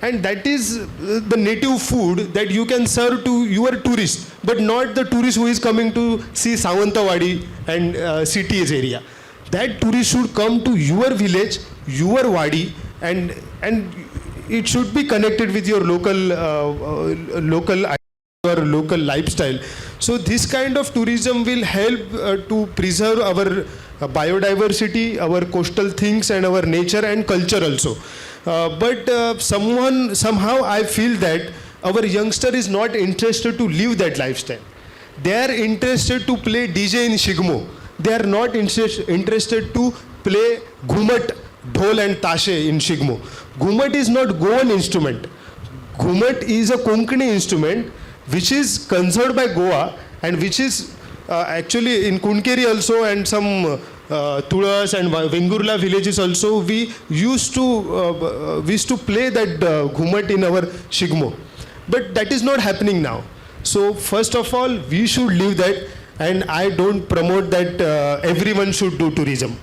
Speaker 2: and that is the native food that you can serve to your tourist, but not the tourist who is coming to see Sawantwadi and cities area. That tourist should come to your village, your wadi, and it should be connected with your local lifestyle. So this kind of tourism will help to preserve our biodiversity, our coastal things, and our nature and culture also. But somehow I feel that our youngster is not interested to live that lifestyle. They are interested to play DJ in Shigmo. They are not interested to play Ghumat, Dhol and Tashe in Shigmo. Ghumat is not Goan instrument. Ghumat is a Konkani instrument which is conserved by Goa and which is actually in Kunkeri also and some Tulas and Vengurla villages also, we used to play that ghumat in our shigmo. But that is not happening now. So first of all, we should leave that, and I don't promote that everyone should do tourism.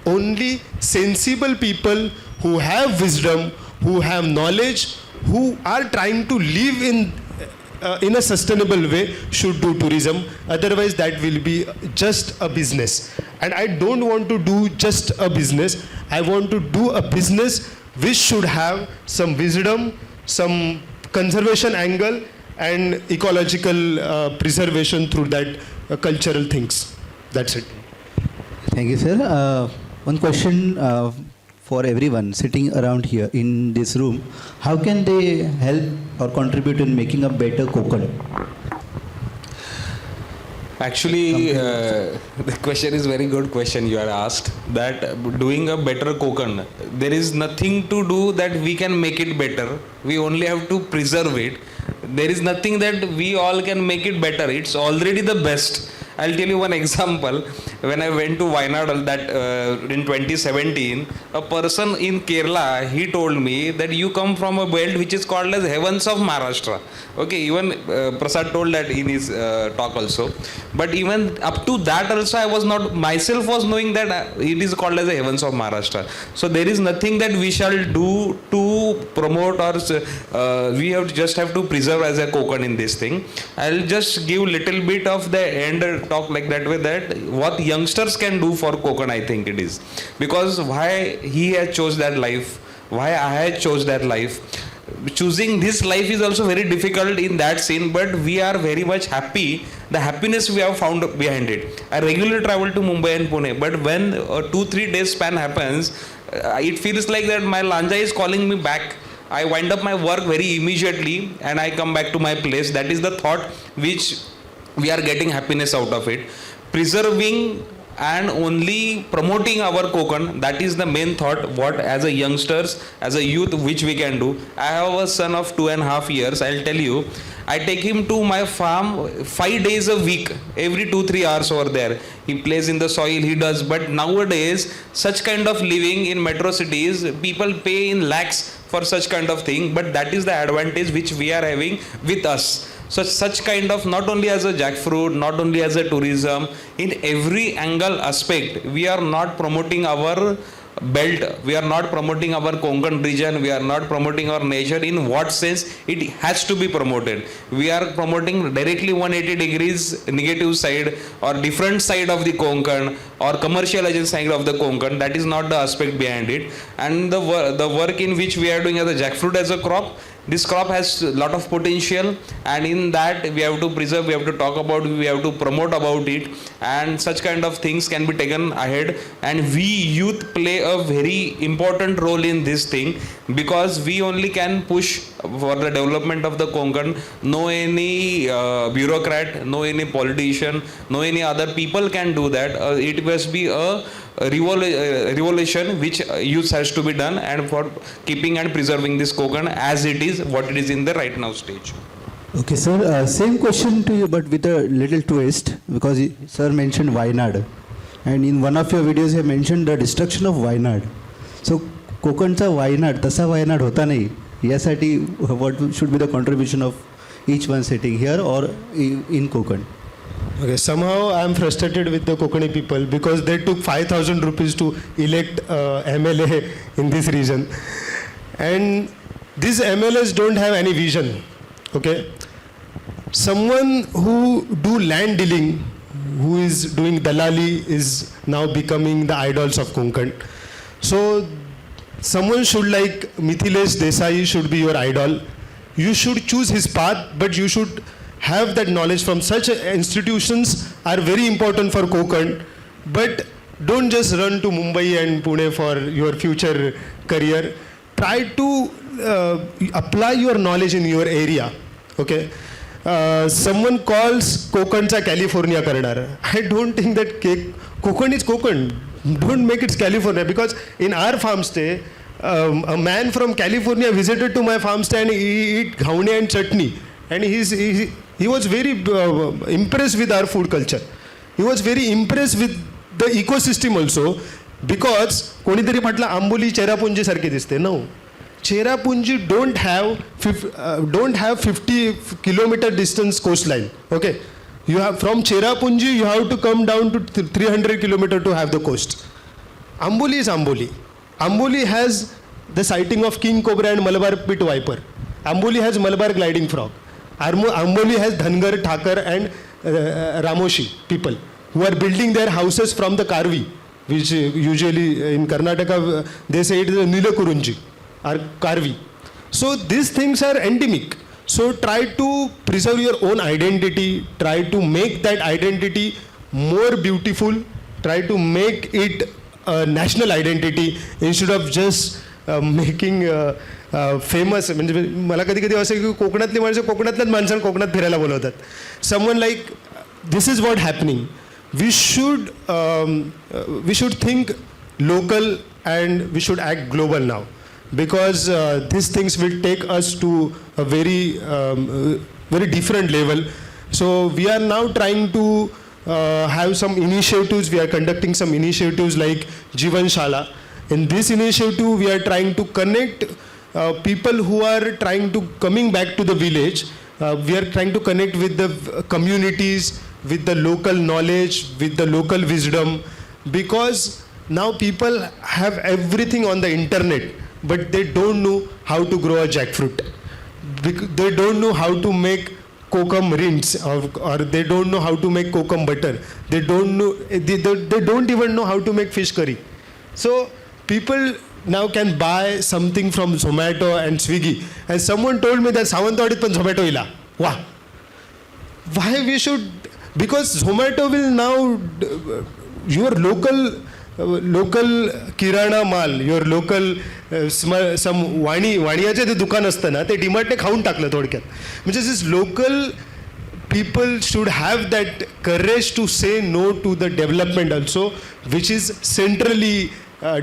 Speaker 2: Only sensible people who have wisdom, who have knowledge, who are trying to live in a sustainable way should do tourism. Otherwise, that will be just a business. And I don't want to do just a business. I want to do a business which should have some wisdom, some conservation angle, and ecological preservation through that cultural things. That's it.
Speaker 1: Thank you, sir. One question for everyone sitting around here in this room. How can they help or contribute in making a better Konkan?
Speaker 3: Actually, the question is very good question you are asked, that doing a better Konkan, there is nothing to do that we can make it better. We only have to preserve it. There is nothing that we all can make it better. It's already the best. I'll tell you one example. When I went to Wayanad in 2017, a person in Kerala, he told me that you come from a belt which is called as heavens of Maharashtra. Okay, even Prasad told that in his talk also. But even up to that also, I was not myself was knowing that it is called as the heavens of Maharashtra. So there is nothing that we shall do to promote, or we just have to preserve as a Konkan in this thing. I'll just give little bit of the end talk like that way, that what youngsters can do for Konkan, I think it is. Because why he has chose that life, why I had chose that life. Choosing this life is also very difficult in that scene, but we are very much happy. The happiness we have found behind it. I regularly travel to Mumbai and Pune, but when a 2-3 days span happens, it feels like that my Lanja is calling me back. I wind up my work very immediately and I come back to my place. That is the thought which we are getting happiness out of it. Preserving and only promoting our Konkan, that is the main thought, what as a youngsters, as a youth, which we can do. I have a son of 2.5 years. I'll tell you, I take him to my farm 5 days a week, every 2-3 hours over there. He plays in the soil, he does. But nowadays, such kind of living in metro cities, people pay in lakhs for such kind of thing. But that is the advantage which we are having with us. So such kind of, not only as a jackfruit, not only as a tourism, in every angle aspect, we are not promoting our belt, we are not promoting our Konkan region, we are not promoting our nature. In what sense it has to be promoted? We are promoting directly 180 degrees negative side or different side of the Konkan or commercialization side of the Konkan. That is not the aspect behind it. And the work in which we are doing as a jackfruit as a crop, this crop has a lot of potential, and in that we have to preserve, we have to talk about, we have to promote about it, and such kind of things can be taken ahead. And we youth play a very important role in this thing, because we only can push for the development of the Konkan. No any bureaucrat, no any politician, no any other people can do that. It must be a revolution which use has to be done, and for keeping and preserving this Konkan as it is, what it is in the right now stage.
Speaker 1: Okay, sir. Same question to you, but with a little twist, because sir mentioned Wayanad, and in one of your videos you mentioned the destruction of Wayanad. So कोकणचा Wayanad तसा वायनाड होता नाही, यासाठी what should be the contribution of each one sitting here or in Konkan?
Speaker 2: Okay, somehow I am frustrated with the Konkani people because they took 5,000 rupees to elect MLA in this region, and these MLAs don't have any vision. Okay, someone who do land dealing, who is doing dalali, is now becoming the idols of Konkan. So someone should like Mithilesh Desai should be your idol. You should choose his path, but you should have that knowledge from such institutions are very important for Konkan. But don't just run to Mumbai and Pune for your future career. Try to apply your knowledge in your area. Okay. Someone calls Konkancha California Karnar. I don't think that Konkan is Konkan. Don't make it California, because in our farm stay, a man from California visited to my farm stay and he eat ghaune and chutney, and he was very impressed with our food culture. He was very impressed with the ecosystem also, because कोणीतरी म्हटलं आंबोली चेरापुंजी सारखी दिसते. No, Cherrapunji don't have 50 kilometer distance coastline. Okay, you have from Cherrapunji you have to come down to 300 kilometer to have the coast. Amboli is Amboli. Amboli has the sighting of king cobra and Malabar pit viper. Amboli has Malabar gliding frog. Amboli has Dhangar, Thakar and Ramoshi people who are building their houses from the Karvi, which usually in Karnataka they say it is a Nilakurunji or Karvi. So these things are endemic. So try to preserve your own identity, try to make that identity more beautiful, try to make it a national identity instead of just making famous. म्हणजे मला कधी कधी असं की कोकणातली माणसं कोकणातल्याच माणसांना कोकणात फिरायला बोलवतात. Someone like this is what happening. We should think local and we should act global now, because these things will take us to a very different level. So we are now trying to have some initiatives. We are conducting some initiatives like Jivan Shala. In this initiative we are trying to connect people who are trying to coming back to the village. We are trying to connect with the communities, with the local knowledge, with the local wisdom, because now people have everything on the internet, but they don't know how to grow a jackfruit. They don't know how to make kokum rinds, or they don't know how to make kokum butter. They don't know. They don't even know how to make fish curry. So people now can buy something from Zomato and Swiggy. And someone told me that Sawantwadi pan Zomato ila. Wow. Why we should? Because Zomato will now your local किराणा माल, your local some वाणियाचे ते दुकान असतं ना, ते डीमार्टने खाऊन टाकलं थोडक्यात. म्हणजे this local people should have that courage to say no to the development also, which is centrally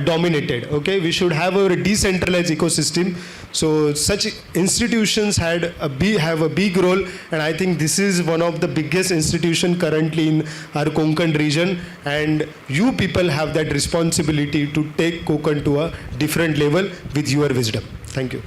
Speaker 2: dominated. Okay, we should have a decentralized ecosystem. So such institutions have a big role, and I think this is one of the biggest institution currently in our Konkan region, and you people have that responsibility to take Konkan to a different level with your wisdom. Thank you.